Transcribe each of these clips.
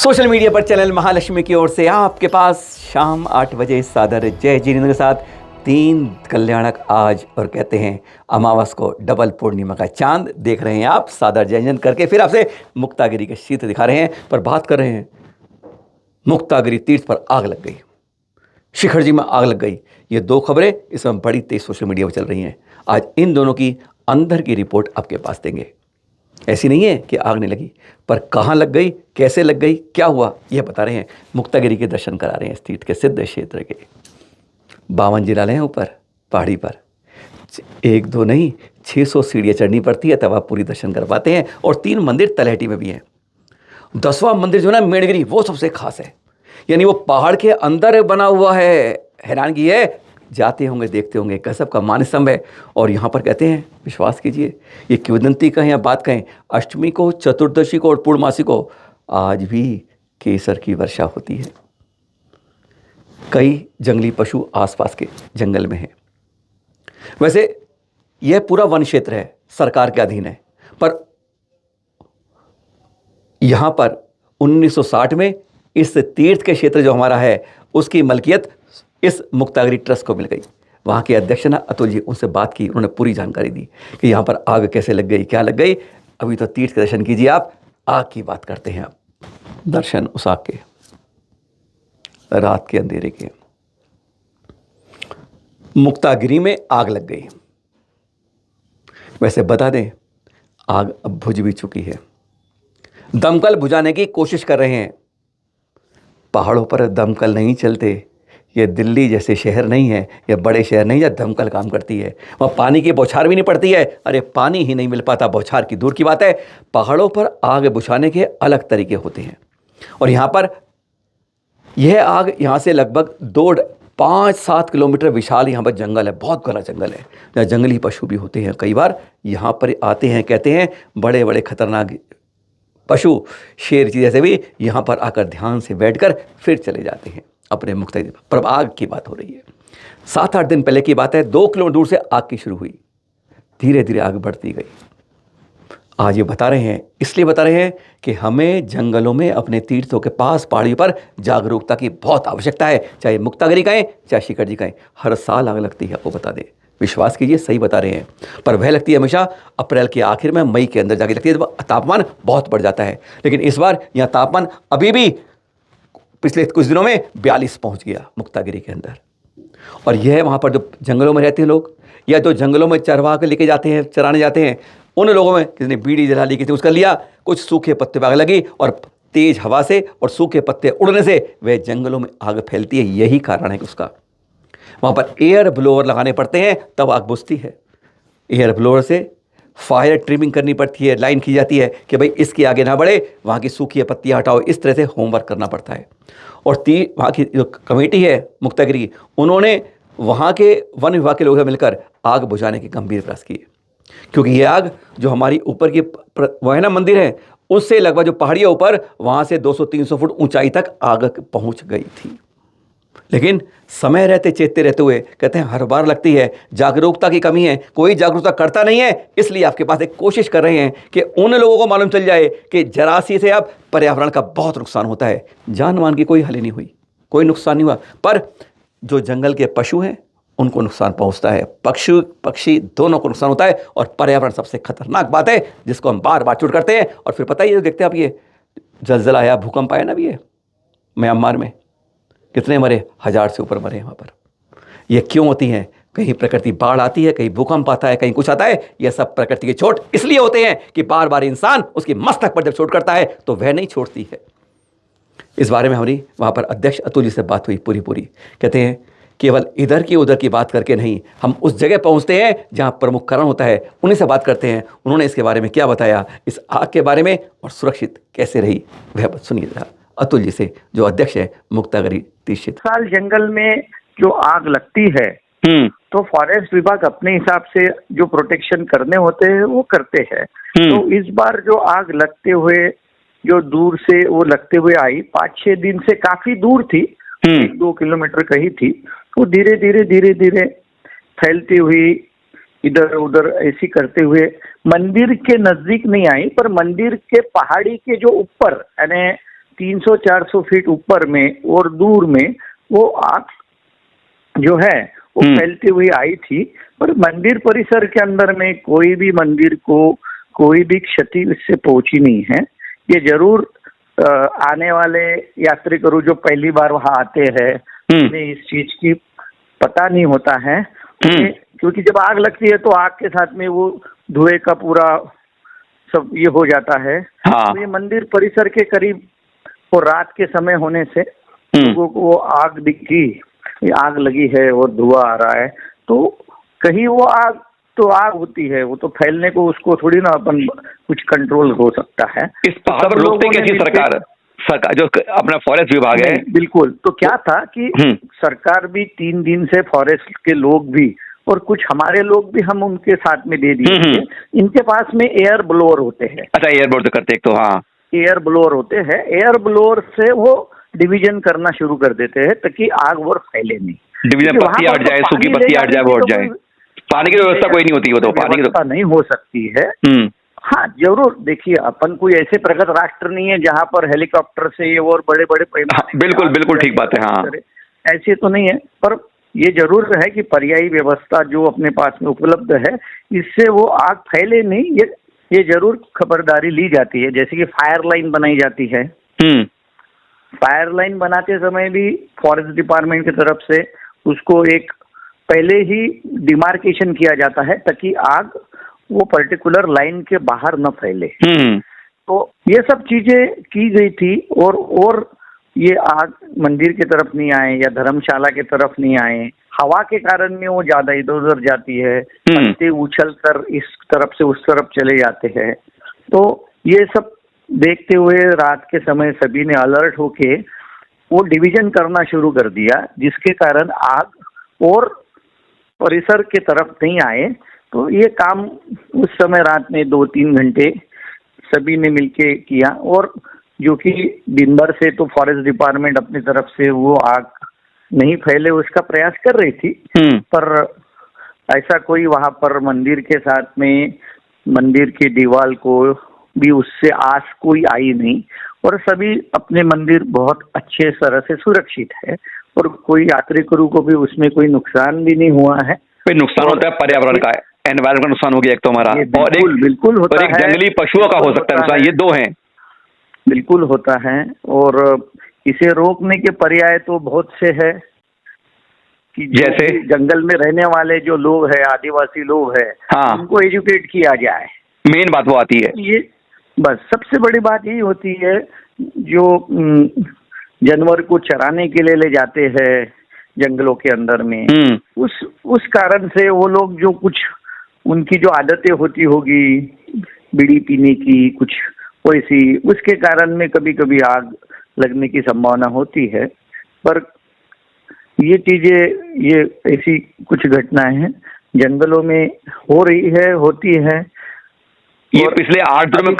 Social media पर channel Mahalakshmi की ओर से आपके पास शाम 8 बजे सादर जय जिनेंद्र के साथ 3 कल्याणक आज और कहते हैं अमावस को डबल पूर्णिमा का चांद देख रहे हैं आप सादर जय जिनेंद्र करके फिर आपसे मुक्तागिरी के चित्र दिखा रहे हैं। पर बात कर रहे हैं मुक्तागिरी तीर्थ पर आग लग गई, शिखर जी में आग लग गई। ये 2 खबरें इस समय बड़ी तेज सोशल मीडिया पर चल रही हैं। आज इन दोनों की अंदर की रिपोर्ट आपके पास देंगे। ऐसी नहीं है कि आग नहीं लगी, पर कहाँ लग गई, कैसे लग गई, क्या हुआ, यह बता रहे हैं। मुक्तागिरी के दर्शन करा रहे हैं इस तीर्थ के सिद्ध क्षेत्र के। 52 जिलाले हैं ऊपर पहाड़ी पर, 1-2 नहीं 600 सीढ़ियाँ चढ़नी पड़ती है तब आप पूरी दर्शन कर पाते हैं। और 3 मंदिर तलहटी में भी हैं। 10वां मंदिर जो है ना मेणगिरी, वो सबसे खास है, यानी वो पहाड़ के अंदर बना हुआ है। हैरानगी है, जाते होंगे देखते होंगे, गजब का मानस्तंभ है। और यहाँ पर कहते हैं, विश्वास कीजिए, ये किंवदंती कहें या बात कहें, अष्टमी को, चतुर्दशी को और पूर्णमासी को आज भी केसर की वर्षा होती है। कई जंगली पशु आसपास के जंगल में हैं। वैसे यह पूरा वन क्षेत्र है, सरकार के अधीन है, पर यहाँ पर 1960 में इस तीर्थ के क्षेत्र जो हमारा है उसकी मलकियत इस मुक्तागिरी ट्रस्ट को मिल गई। वहाँ के अध्यक्ष ना अतुल जी, उनसे बात की, उन्होंने पूरी जानकारी दी कि यहाँ पर आग कैसे लग गई, क्या लग गई। अभी तो तीर्थ के दर्शन कीजिए आप, आग की बात करते हैं आप। दर्शन उस आग के, रात के अंधेरे के। मुक्तागिरी में आग लग गई। वैसे बता दें, आग अब बुझ भी चुकी है। दमकल बुझाने की कोशिश कर रहे हैं। पहाड़ों पर दमकल नहीं चलते। ये दिल्ली जैसे शहर नहीं है, ये बड़े शहर नहीं है दमकल काम करती है। वहाँ पानी की बौछार भी नहीं पड़ती है। अरे पानी ही नहीं मिल पाता, बौछार की दूर की बात है। पहाड़ों पर आग बुझाने के अलग तरीके होते हैं। और यहाँ पर यह आग, यहाँ से लगभग 5-7 किलोमीटर विशाल यहाँ पर जंगल है, बहुत घना जंगल है, जहाँ जंगली पशु भी होते हैं। कई बार यहाँ पर आते हैं, कहते हैं बड़े बड़े खतरनाक पशु, शेर जी जैसे भी यहाँ पर आकर ध्यान से बैठकर फिर चले जाते हैं अपने मुक्तागिरी पर। आग की बात हो रही है, 7-8 दिन पहले की बात है। 2 किलोमीटर दूर से आग की शुरू हुई, धीरे धीरे आग बढ़ती गई। आज ये बता रहे हैं, इसलिए बता रहे हैं कि हमें जंगलों में, अपने तीर्थों के पास, पहाड़ियों पर जागरूकता की बहुत आवश्यकता है। चाहे मुक्तागिरी कहें, चाहे शिखर जी कहें, हर साल आग लगती है, आपको बता दें। विश्वास कीजिए, सही बता रहे हैं। पर वह लगती है हमेशा अप्रैल के आखिर में, मई के अंदर जाके लगती है, जब तापमान बहुत बढ़ जाता है। लेकिन इस बार यहाँ तापमान अभी भी पिछले कुछ दिनों में 42 पहुँच गया मुक्तागिरी के अंदर। और यह वहाँ पर जो जंगलों में रहते हैं लोग, या जो जंगलों में चरवाह के लेके जाते हैं, चराने जाते हैं, उन लोगों में किसी ने बीड़ी जला ली, किसी ने उसका लिया, कुछ सूखे पत्ते पर आग लगी, और तेज हवा से और सूखे पत्ते उड़ने से वह जंगलों में आग फैलती है। यही कारण है कि उसका वहाँ पर एयर ब्लोअर लगाने पड़ते हैं, तब आग बुझती है। एयर ब्लोअर से फायर ट्रिमिंग करनी पड़ती है, लाइन की जाती है कि भाई इसके आगे ना बढ़े, वहाँ की सूखी पत्तियाँ हटाओ, इस तरह से होमवर्क करना पड़ता है। और वहाँ की जो कमेटी है मुक्तागिरी, उन्होंने वहाँ के वन विभाग के लोगों से मिलकर आग बुझाने के गंभीर प्रयास किए। क्योंकि ये आग जो हमारी ऊपर की वह है ना मंदिर है, उससे लगभग जो पहाड़ियों ऊपर, वहाँ से 200-300 फुट ऊंचाई तक आग पहुँच गई थी। लेकिन समय रहते, चेतते रहते हुए, कहते हैं हर बार लगती है, जागरूकता की कमी है, कोई जागरूकता करता नहीं है। इसलिए आपके पास एक कोशिश कर रहे हैं कि उन लोगों को मालूम चल जाए कि जरासी से अब पर्यावरण का बहुत नुकसान होता है। जान मान की कोई हानि नहीं हुई, कोई नुकसान नहीं हुआ, पर जो जंगल के पशु हैं उनको नुकसान पहुंचता है, पक्षी दोनों को नुकसान होता है। और पर्यावरण सबसे खतरनाक बात है जिसको हम बार बार चूट करते हैं। और फिर पता ही है, देखते हैं आप, ये जलजला आया, भूकंप आया ना भी, ये म्यांमार में कितने मरे, 1000 से ऊपर मरे वहाँ पर। ये क्यों होती हैं? कहीं प्रकृति बाढ़ आती है, कहीं भूकंप आता है, कहीं कुछ आता है। यह सब प्रकृति के चोट इसलिए होते हैं कि बार बार इंसान उसकी मस्तक पर जब चोट करता है तो वह नहीं छोड़ती है। इस बारे में हमारी वहाँ पर अध्यक्ष अतुल जी से बात हुई पूरी। कहते हैं केवल इधर की उधर की बात करके नहीं, हम उस जगह पहुँचते हैं जहाँ प्रमुख कारण होता है, उन्हीं से बात करते हैं। उन्होंने इसके बारे में क्या बताया, इस आग के बारे में, और सुरक्षित कैसे रही, वह सुनिए जरा अतुल जी से, जो अध्यक्ष है मुक्तागिरी तीर्थ क्षेत्र। साल जंगल में जो आग लगती है तो फॉरेस्ट विभाग अपने हिसाब से जो प्रोटेक्शन करने होते हैं वो करते हैं। तो इस बार जो आग लगते हुए, जो दूर से वो लगते हुए आई, 5-6 दिन से काफी दूर थी, 1-2 किलोमीटर कहीं थी, वो धीरे धीरे फैलती हुई इधर उधर ऐसी करते हुए मंदिर के नजदीक नहीं आई, पर मंदिर के पहाड़ी के जो ऊपर, यानी 300-400 फीट ऊपर में और दूर में वो आग जो है वो फैलती हुई आई थी। पर मंदिर परिसर के अंदर में कोई भी मंदिर को कोई भी क्षति इससे पहुंची नहीं है। ये जरूर आने वाले यात्रिगण जो पहली बार वहां आते हैं उन्हें इस चीज की पता नहीं होता है, क्योंकि जब आग लगती है तो आग के साथ में वो धुएं का पूरा सब ये हो जाता है। हाँ। तो ये मंदिर परिसर के करीब और रात के समय होने से लोगों को वो आग दिखी, आग लगी है और धुआं आ रहा है। तो कहीं वो आग तो आग होती है, वो तो फैलने को उसको थोड़ी ना अपन कुछ कंट्रोल हो सकता है। इस पहाड़ पर रोकते कैसे सरकार जो अपना फॉरेस्ट विभाग है? बिल्कुल। तो क्या था कि सरकार भी 3 दिन से फॉरेस्ट के लोग भी और कुछ हमारे लोग भी हम उनके साथ में दे दिए थे। इनके पास में एयर ब्लोअर होते हैं। अच्छा, एयर ब्लोअर तो करते एक तो हाँ एयर ब्लोअर होते हैं। एयर ब्लोअर से वो डिवीजन करना शुरू कर देते हैं ताकि आग और फैले नहीं। डिवीजन पत्ती हट जाए, सूखी पत्ती हट जाए, वो हट जाए। पानी की व्यवस्था कोई नहीं होती, वो तो पानी की व्यवस्था नहीं हो सकती है। हाँ जरूर, देखिए अपन कोई ऐसे प्रगत राष्ट्र नहीं है जहाँ पर हेलीकॉप्टर से ये और बड़े बड़े पैमाने। बिल्कुल बिल्कुल ठीक बात है। हाँ ऐसे तो नहीं है, पर ये जरूर है कि पर्यायी व्यवस्था जो अपने पास में उपलब्ध है इससे वो आग फैले नहीं, ये जरूर खबरदारी ली जाती है। जैसे कि फायर लाइन बनाई जाती है। फायर लाइन बनाते समय भी फॉरेस्ट डिपार्टमेंट की तरफ से उसको एक पहले ही डिमार्केशन किया जाता है ताकि आग वो पर्टिकुलर लाइन के बाहर न फैले। तो ये सब चीजें की गई थी और ये आग मंदिर की तरफ नहीं आए या धर्मशाला की तरफ नहीं आए। हवा के कारण में वो ज्यादा इधर उधर जाती है, पत्ते उछल कर इस तरफ से उस तरफ चले जाते हैं। तो ये सब देखते हुए रात के समय सभी ने अलर्ट होके वो डिवीजन करना शुरू कर दिया, जिसके कारण आग और परिसर के तरफ नहीं आए। तो ये काम उस समय रात में 2-3 घंटे सभी ने मिलके किया, और जो कि दिन भर से तो फॉरेस्ट डिपार्टमेंट अपनी तरफ से वो आग नहीं फैले उसका प्रयास कर रही थी। पर ऐसा कोई वहां पर मंदिर के साथ में मंदिर की दीवार को भी उससे आस कोई आई नहीं, और सभी अपने मंदिर बहुत अच्छे तरह से सुरक्षित है और कोई यात्रियों को भी उसमें कोई नुकसान भी नहीं हुआ है। कोई नुकसान होता है पर्यावरण का, एनवायरमेंट का नुकसान हो गया एक तो हमारा, और बिल्कुल होता है, जंगली पशुओं का हो सकता है नुकसान, ये 2 हैं। बिल्कुल होता है, और इसे रोकने के पर्याय तो बहुत से है कि जैसे जंगल में रहने वाले जो लोग हैं, आदिवासी लोग हैं, हाँ, उनको एजुकेट किया जाए। मेन बात वो आती है। ये बस सबसे बड़ी बात यही होती है, जो जानवर को चराने के लिए ले जाते हैं जंगलों के अंदर में, उस कारण से वो लोग जो कुछ उनकी जो आदतें होती होगी बीड़ी पीने की कुछ वैसी, उसके कारण में कभी कभी आग लगने की संभावना होती है। पर ये चीजें, ये ऐसी कुछ घटनाएं हैं जंगलों में हो रही है, होती है। ये पिछले 8 दिनों में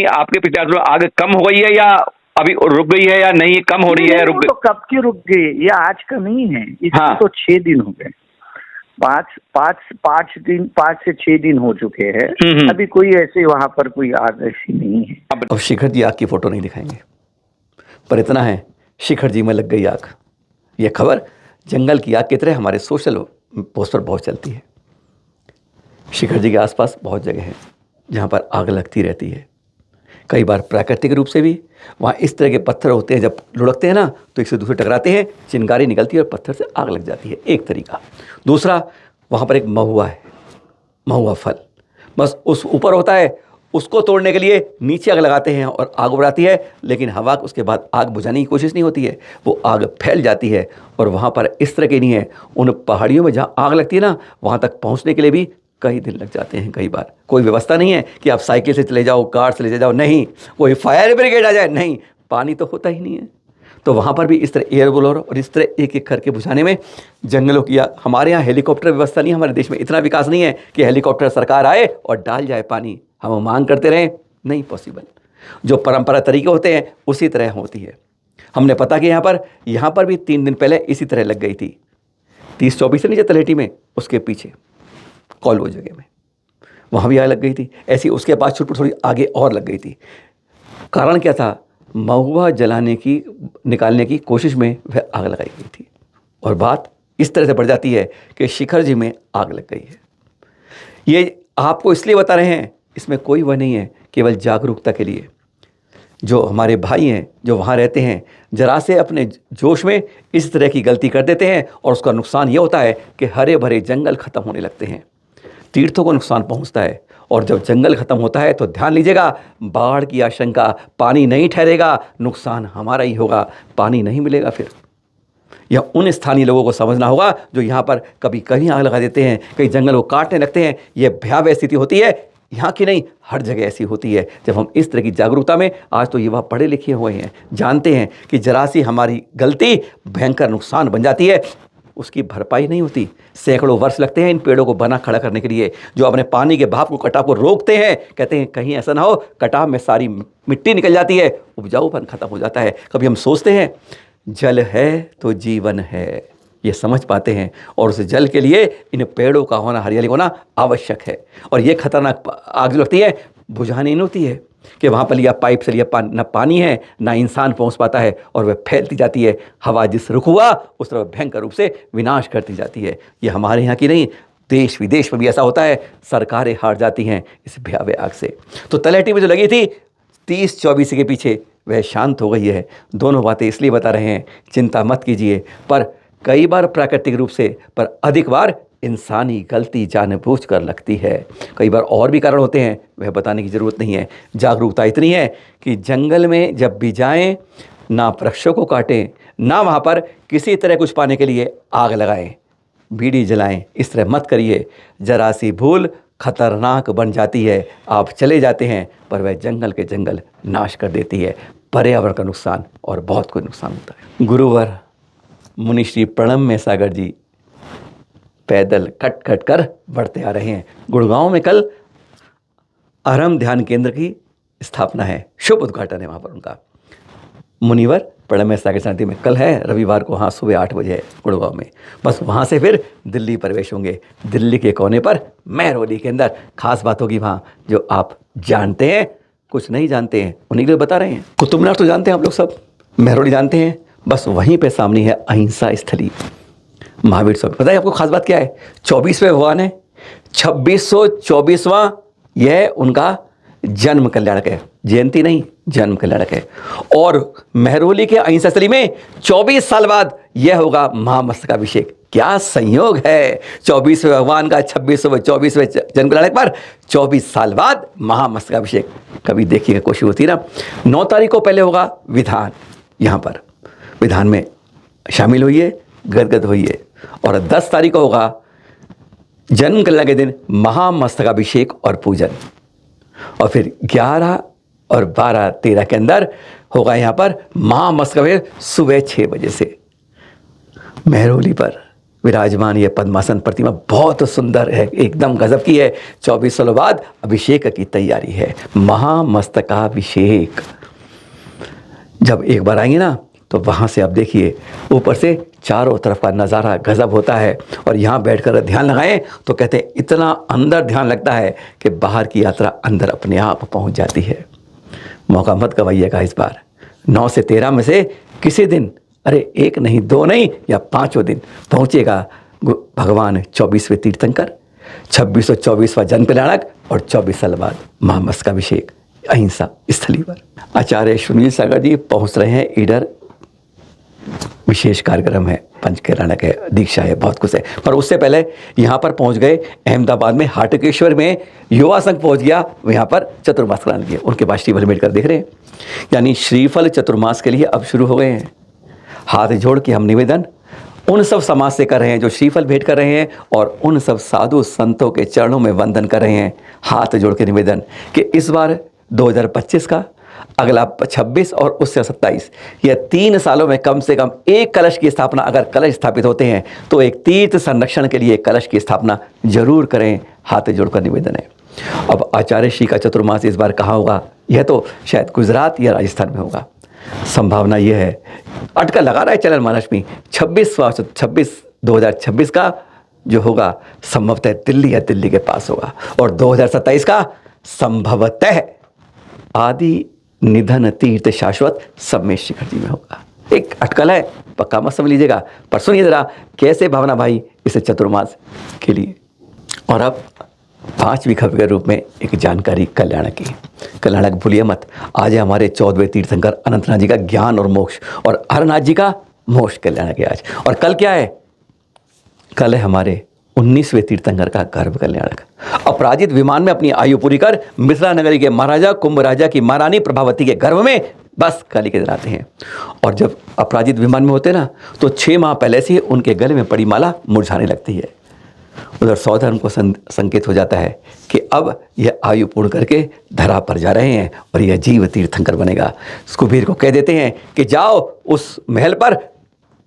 आपके पिछले 8 दिनों में आग कम हो गई है या अभी रुक गई है, या नहीं कम हो रही है? रुक तो कब की रुक गई, ये आज का नहीं है, इसको तो 6 दिन हो गए। 5 से 6 दिन हो चुके हैं। अभी कोई ऐसे वहां पर कोई आग ऐसी नहीं है। अब शिखर जी आग की फोटो नहीं दिखाएंगे, पर इतना है शिखर जी में लग गई आग। ये खबर जंगल की आग की तरह हमारे सोशल पोस्ट पर बहुत चलती है। शिखर जी के आसपास बहुत जगह है जहाँ पर आग लगती रहती है, कई बार प्राकृतिक रूप से भी। वहाँ इस तरह के पत्थर होते हैं, जब लुढ़कते हैं ना तो एक से दूसरे टकराते हैं, चिंगारी निकलती है और पत्थर से आग लग जाती है, एक तरीका। दूसरा, वहाँ पर एक महुआ है, महुआ फल बस उस ऊपर होता है, उसको तोड़ने के लिए नीचे आग लगाते हैं और आग उड़ाती है, लेकिन हवा उसके बाद आग बुझाने की कोशिश नहीं होती है, वो आग फैल जाती है। और वहाँ पर इस तरह की नहीं है, उन पहाड़ियों में जहाँ आग लगती है ना, वहाँ तक पहुँचने के लिए भी कई दिन लग जाते हैं। कई बार कोई व्यवस्था नहीं है कि आप साइकिल से चले जाओ, कार से ले जाओ, नहीं, कोई फायर ब्रिगेड आ जाए, नहीं, पानी तो होता ही नहीं है। तो वहाँ पर भी इस तरह एयर ब्लोअर और इस तरह एक एक करके बुझाने में जंगलों की, हमारे यहाँ हेलीकॉप्टर व्यवस्था नहीं, हमारे देश में इतना विकास नहीं है कि हेलीकॉप्टर सरकार आए और डाल जाए पानी, हम मांग करते रहें, नहीं पॉसिबल। जो परंपरा तरीके होते हैं उसी तरह होती है। हमने पता कि यहाँ पर भी 3 दिन पहले इसी तरह लग गई थी, 30-24 से नीचे तलेटी में, उसके पीछे कॉलवो जगह में, वहाँ भी आग लग गई थी। ऐसी उसके पास छुटपुट थोड़ी आगे और लग गई थी। कारण क्या था? महुआ निकालने की कोशिश में वह आग लगाई गई थी। और बात इस तरह से बढ़ जाती है कि शिखर जी में आग लग गई है। ये आपको इसलिए बता रहे हैं, इसमें कोई वह नहीं है, केवल जागरूकता के लिए। जो हमारे भाई हैं जो वहाँ रहते हैं, जरा से अपने जोश में इस तरह की गलती कर देते हैं और उसका नुकसान ये होता है कि हरे भरे जंगल ख़त्म होने लगते हैं, तीर्थों को नुकसान पहुँचता है। और जब जंगल ख़त्म होता है तो ध्यान लीजिएगा, बाढ़ की आशंका, पानी नहीं ठहरेगा, नुकसान हमारा ही होगा, पानी नहीं मिलेगा। फिर यह उन स्थानीय लोगों को समझना होगा जो यहाँ पर कभी कहीं आग लगा देते हैं, कहीं जंगल को काटने लगते हैं। यह भयावह स्थिति होती है, यहाँ की नहीं, हर जगह ऐसी होती है। जब हम इस तरह की जागरूकता में, आज तो युवा पढ़े लिखे हुए हैं, जानते हैं कि जरा सी हमारी गलती भयंकर नुकसान बन जाती है, उसकी भरपाई नहीं होती। सैकड़ों वर्ष लगते हैं इन पेड़ों को बना खड़ा करने के लिए, जो अपने पानी के भाव को, कटाव को रोकते हैं। कहते हैं कहीं ऐसा ना हो कटाव में सारी मिट्टी निकल जाती है, उपजाऊपन खत्म हो जाता है। कभी हम सोचते हैं जल है तो जीवन है, ये समझ पाते हैं। और उस जल के लिए इन पेड़ों का होना, हरियाली होना आवश्यक है। और ये खतरनाक आग जो लगती है, बुझानी नहीं होती है कि वहाँ पर लिया पाइप से लिया न पानी है, ना इंसान पहुँच पाता है, और वह फैलती जाती है। हवा जिस रुख हुआ उस तरह भयंकर रूप से विनाश करती जाती है। ये हमारे यहाँ की नहीं, देश विदेश में भी ऐसा होता है। सरकारें हार जाती हैं इस भयावह आग से। तो तलहटी में जो लगी थी 30-24 के पीछे, वह शांत हो गई है। दोनों बातें इसलिए बता रहे हैं, चिंता मत कीजिए। पर कई बार प्राकृतिक रूप से, पर अधिक बार इंसानी गलती जानबूझकर लगती है। कई बार और भी कारण होते हैं, वह बताने की ज़रूरत नहीं है। जागरूकता इतनी है कि जंगल में जब भी जाएं, ना वृक्षों को काटें, ना वहाँ पर किसी तरह कुछ पाने के लिए आग लगाएं, बीड़ी जलाएं। इस तरह मत करिए। जरा सी भूल खतरनाक बन जाती है। आप चले जाते हैं पर वह जंगल के जंगल नाश कर देती है। पर्यावरण का नुकसान और बहुत कोई नुकसान होता है। गुरुवर मुनि श्री प्रणम्य सागर जी पैदल कट कट कर बढ़ते आ रहे हैं। गुड़गांव में कल अहरम ध्यान केंद्र की स्थापना है, शुभ उद्घाटन है वहाँ पर उनका। मुनिवर प्रणम्य सागर शांति में कल है, रविवार को, हाँ, सुबह 8 बजे है गुड़गांव में। बस वहाँ से फिर दिल्ली प्रवेश होंगे। दिल्ली के कोने पर महरौली के अंदर खास बात होगी वहाँ, जो आप जानते हैं, कुछ नहीं जानते हैं, उन्हीं के लिए बता रहे हैं। कुतुब मीनार तो जानते हैं आप लोग सब, महरौली जानते हैं, बस वहीं पे सामने है अहिंसा स्थली महावीर स्वामी। पता है आपको खास बात क्या है? 24वें भगवान है, 2624वां यह उनका जन्म कल्याणक है, जयंती नहीं, जन्म कल्याणक है। और महरौली के अहिंसा स्थली में 24 साल बाद यह होगा महामस्तकाभिषेक। क्या संयोग है, 24वें भगवान का 24वें जन्म कल्याणक पर 24 साल बाद महामस्तकाभिषेक। कभी देखिएगा, कोशिश होती ना। 9 तारीख को पहले होगा विधान, यहाँ पर विधान में शामिल होइए, गदगद होइए। और 10 तारीख को होगा जन्म कल्याण के दिन महामस्तकाभिषेक और पूजन। और फिर 11 और 12, 13 के अंदर होगा यहाँ पर महामस्तकाभिषेक सुबह 6 बजे से। महरौली पर विराजमान ये पद्मासन प्रतिमा बहुत सुंदर है, एकदम गजब की है। 24 सालों बाद अभिषेक की तैयारी है, महामस्तकाभिषेक। जब एक बार आएंगे ना तो वहाँ से आप देखिए, ऊपर से चारों तरफ का नज़ारा गजब होता है। और यहाँ बैठकर ध्यान लगाएं तो कहते हैं इतना अंदर ध्यान लगता है कि बाहर की यात्रा अंदर अपने आप पहुँच जाती है। मौका मत गवाइएगा इस बार। 9 से 13 में से किसी दिन, अरे 1 नहीं, 2 नहीं, या 5वें दिन पहुँचेगा भगवान 24वें तीर्थंकर, 2624वां जन्म कल्याणक और 24 साल बाद महामस्तकाभिषेक अहिंसा स्थली पर। आचार्य सुनील सागर जी पहुँच रहे हैं ईडर। विशेष कार्यक्रम है, पंच कल्याणक है, दीक्षा है, बहुत कुछ है। पर उससे पहले यहाँ पर पहुँच गए अहमदाबाद में, हाटकेश्वर में युवा संघ पहुँच गया। यहाँ पर चतुर्मास कराने के लिए उनके पास श्रीफल भेंट कर देख रहे हैं। यानी श्रीफल चतुर्मास के लिए अब शुरू हो गए हैं। हाथ जोड़ के हम निवेदन उन सब समाज से कर रहे हैं जो श्रीफल भेंट कर रहे हैं, और उन सब साधु संतों के चरणों में वंदन कर रहे हैं। हाथ जोड़ के निवेदन कि इस बार 2025 का, अगला 26 और उससे 27, यह 3 सालों में कम से कम एक कलश की स्थापना, अगर कलश स्थापित होते हैं तो एक तीर्थ संरक्षण के लिए कलश की स्थापना जरूर करें। हाथ जोड़कर निवेदन है। अब आचार्य श्री का चतुर्मास इस बार कहाँ होगा? यह तो शायद गुजरात या राजस्थान में होगा। संभावना यह है, अटकल लगा रहा है चैनल महालक्ष्मी, 2026 का जो होगा संभवतः दिल्ली या दिल्ली के पास होगा, और 2027 का संभवतः आदि निधन तीर्थ शाश्वत सब में शिखर जी में होगा। एक अटकल है, पक्का मत समझ लीजिएगा, पर सुनिए जरा कैसे भावना भाई इसे चतुर्मास के लिए। और अब पांचवी खबर के रूप में एक जानकारी कल्याणक की। कल्याणक भूलिए मत, आज है हमारे 14वें तीर्थंकर अनंतनाथ जी का ज्ञान और मोक्ष, और हरनाथ जी का मोक्ष कल्याणक है आज। और कल क्या है? कल है हमारे 19वें तीर्थंकर का गर्भ कल्याणक। अपराजित विमान में अपनी आयु पूरी कर मिथिला नगरी के महाराजा कुंभ राजा की महारानी प्रभावती के गर्भ में बस कल के दिन आते हैं। और जब अपराजित विमान में होते हैं ना, तो 6 माह पहले से उनके गले में पड़ी माला मुरझाने लगती है। उधर सौधर्म को संकेत हो जाता है कि अब यह आयु पूर्ण करके धरा पर जा रहे हैं और यह जीव तीर्थंकर बनेगा। कुबेर को कह देते हैं कि जाओ उस महल पर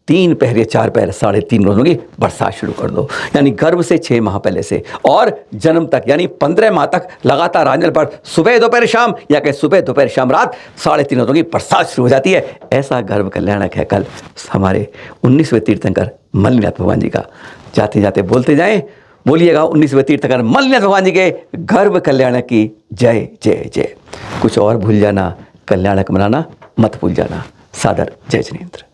3 पहर या 4 पहर 3.5 रोज़ों की बरसात शुरू कर दो, यानी गर्भ से 6 माह पहले से और जन्म तक यानी 15 माह तक लगातार राजमहल पर सुबह दोपहर शाम या कि सुबह दोपहर शाम रात 3.5 रोज़ों की बरसात शुरू हो जाती है। ऐसा गर्भ कल्याणक है कल हमारे 19वें तीर्थंकर मल्लिनाथ भगवान जी का। जाते जाते बोलते जाएं, बोलिएगा 19वें तीर्थंकर मल्लिनाथ भगवान जी के गर्भ कल्याणक की जय जय जय। कुछ और भूल जाना, कल्याणक मनाना मत भूल जाना। सादर जय जिनेंद्र।